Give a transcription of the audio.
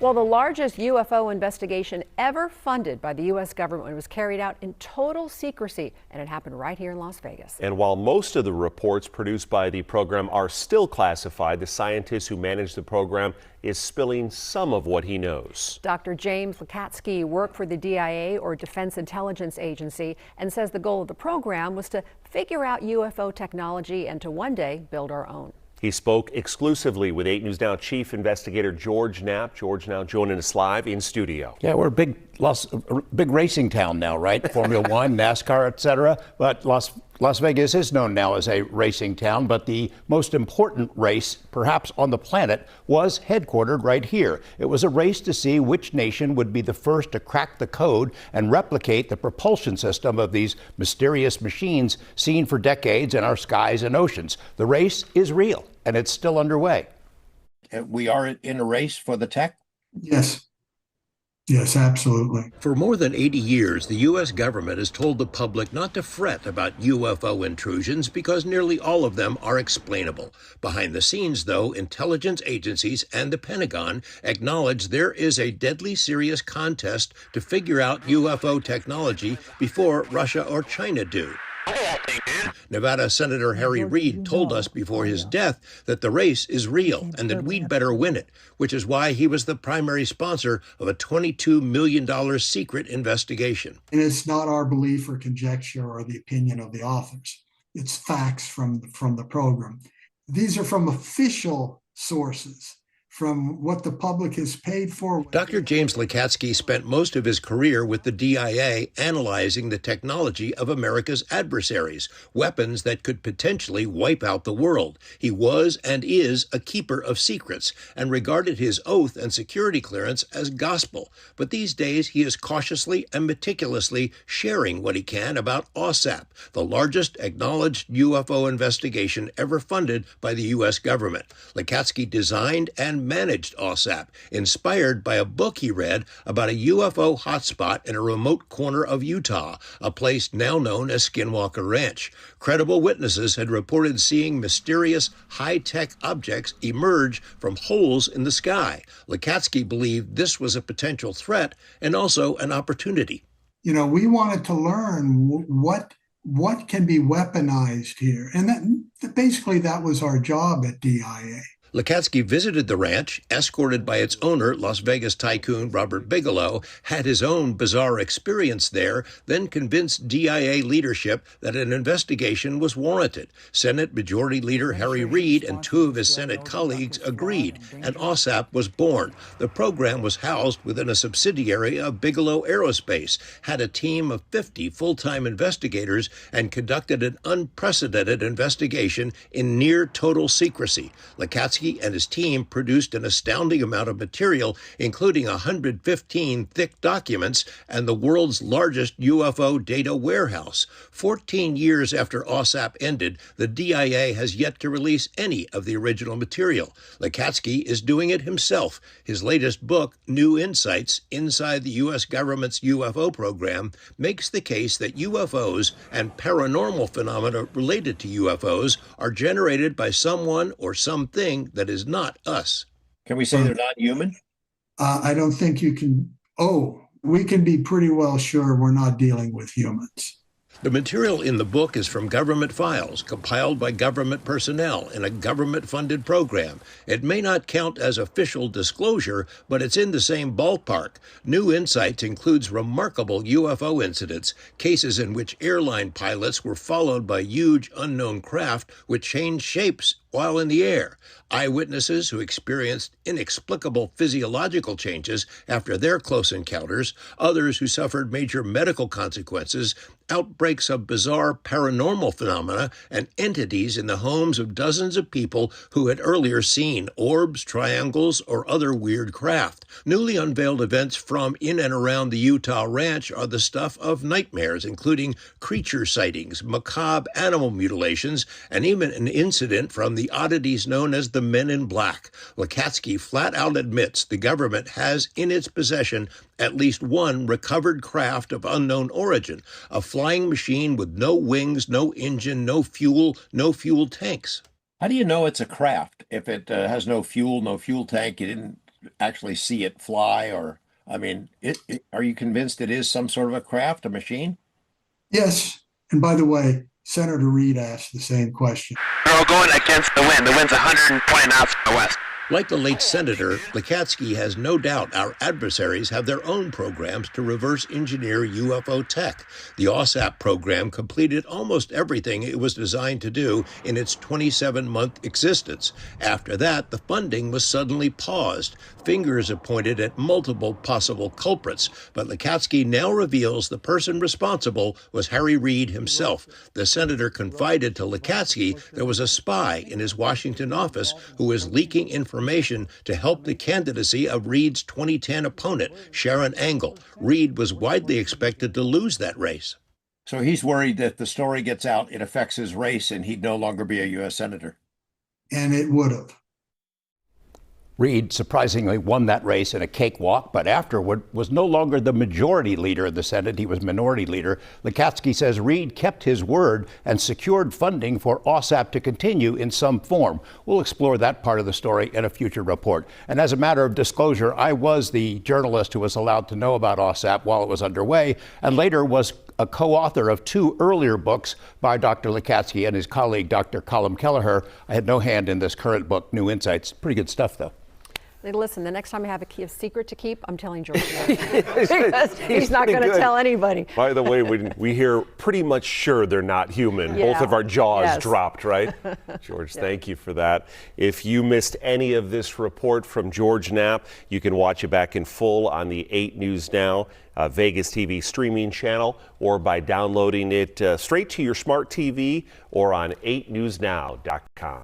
Well, the largest UFO investigation ever funded by the U.S. government was carried out in total secrecy, and it happened right here in Las Vegas. And while most of the reports produced by the program are still classified, the scientist who managed the program is spilling some of what he knows. Dr. James Lakatsky worked for the DIA, or Defense Intelligence Agency, and says the goal of the program was to figure out UFO technology and to one day build our own. He spoke exclusively with 8 News Now Chief Investigator George Knapp. George now joining us live in studio. Yeah, we're a big racing town now, right? Formula One, NASCAR, etc. But Las Vegas is known now as a racing town, but the most important race, perhaps on the planet, was headquartered right here. It was a race to see which nation would be the first to crack the code and replicate the propulsion system of these mysterious machines seen for decades in our skies and oceans. The race is real, and it's still underway. We are in a race for the tech? Yes. Yes, absolutely. For more than 80 years, the U.S. government has told the public not to fret about UFO intrusions because nearly all of them are explainable. Behind the scenes, though, intelligence agencies and the Pentagon acknowledge there is a deadly serious contest to figure out UFO technology before Russia or China do. Nevada Senator Harry Reid told us before his death that the race is real and that we'd better win it, which is why he was the primary sponsor of a $22 million secret investigation. And it's not our belief or conjecture or the opinion of the authors. It's facts from the program. These are from official sources, from what the public has paid for. Dr. James Lakatsky spent most of his career with the DIA analyzing the technology of America's adversaries, weapons that could potentially wipe out the world. He was and is a keeper of secrets and regarded his oath and security clearance as gospel. But these days he is cautiously and meticulously sharing what he can about OSAP, the largest acknowledged UFO investigation ever funded by the U.S. government. Lakatsky designed and managed OSAP, inspired by a book he read about a UFO hotspot in a remote corner of Utah, a place now known as Skinwalker Ranch. Credible witnesses had reported seeing mysterious high-tech objects emerge from holes in the sky. Lakatsky believed this was a potential threat and also an opportunity. You know, we wanted to learn what can be weaponized here. And basically that was our job at DIA. Lakatsky visited the ranch, escorted by its owner, Las Vegas tycoon Robert Bigelow, had his own bizarre experience there, then convinced DIA leadership that an investigation was warranted. Senate Majority Leader Harry Reid and 2 of his Senate colleagues agreed, and OSAP was born. The program was housed within a subsidiary of Bigelow Aerospace, had a team of 50 full-time investigators, and conducted an unprecedented investigation in near total secrecy. Lakatsky and his team produced an astounding amount of material, including 115 thick documents and the world's largest UFO data warehouse. 14 years after OSAP ended, the DIA has yet to release any of the original material. Lakatsky is doing it himself. His latest book, New Insights Inside the U.S. Government's UFO Program, makes the case that UFOs and paranormal phenomena related to UFOs are generated by someone or something that is not us. Can we say they're not human? I don't think you can. We can be pretty well sure we're not dealing with humans. The material in the book is from government files, compiled by government personnel in a government-funded program. It may not count as official disclosure, but it's in the same ballpark. New Insights includes remarkable UFO incidents, cases in which airline pilots were followed by huge unknown craft which changed shapes while in the air, eyewitnesses who experienced inexplicable physiological changes after their close encounters, others who suffered major medical consequences, outbreaks of bizarre paranormal phenomena, and entities in the homes of dozens of people who had earlier seen orbs, triangles, or other weird craft. Newly unveiled events from in and around the Utah ranch are the stuff of nightmares, including creature sightings, macabre animal mutilations, and even an incident from the oddities known as the Men in Black. Lakatsky flat out admits the government has in its possession at least one recovered craft of unknown origin, a flying machine with no wings, no engine, no fuel tanks. How do you know it's a craft if it has no fuel tank? You didn't actually see it fly? Or, I mean, are you convinced it is some sort of a craft, a machine? Yes. And by the way, Senator Reid asked the same question. They're all going against the wind. The wind's 120 knots from the west. Like the late senator, Lekatsky has no doubt our adversaries have their own programs to reverse engineer UFO tech. The OSAP program completed almost everything it was designed to do in its 27-month existence. After that, the funding was suddenly paused. Fingers are pointed at multiple possible culprits, but Lekatsky now reveals the person responsible was Harry Reid himself. The senator confided to Lekatsky there was a spy in his Washington office who was leaking information to help the candidacy of Reid's 2010 opponent, Sharon Angle. Reid was widely expected to lose that race. So he's worried that the story gets out, it affects his race, and he'd no longer be a U.S. senator. And it would have. Reid surprisingly won that race in a cakewalk, but afterward was no longer the majority leader in the Senate. He was minority leader. Lekatsky says Reid kept his word and secured funding for OSAP to continue in some form. We'll explore that part of the story in a future report. And as a matter of disclosure, I was the journalist who was allowed to know about OSAP while it was underway, and later was a co-author of 2 earlier books by Dr. Lekatsky and his colleague, Dr. Colm Kelleher. I had no hand in this current book, New Insights. Pretty good stuff, though. Listen, the next time I have a secret to keep, I'm telling George because he's not going to tell anybody. By the way, we hear pretty much sure they're not human. Yeah. Both of our jaws Yes. dropped, right? George, thank you for that. If you missed any of this report from George Knapp, you can watch it back in full on the 8 News Now Vegas TV streaming channel, or by downloading it straight to your smart TV or on 8newsnow.com.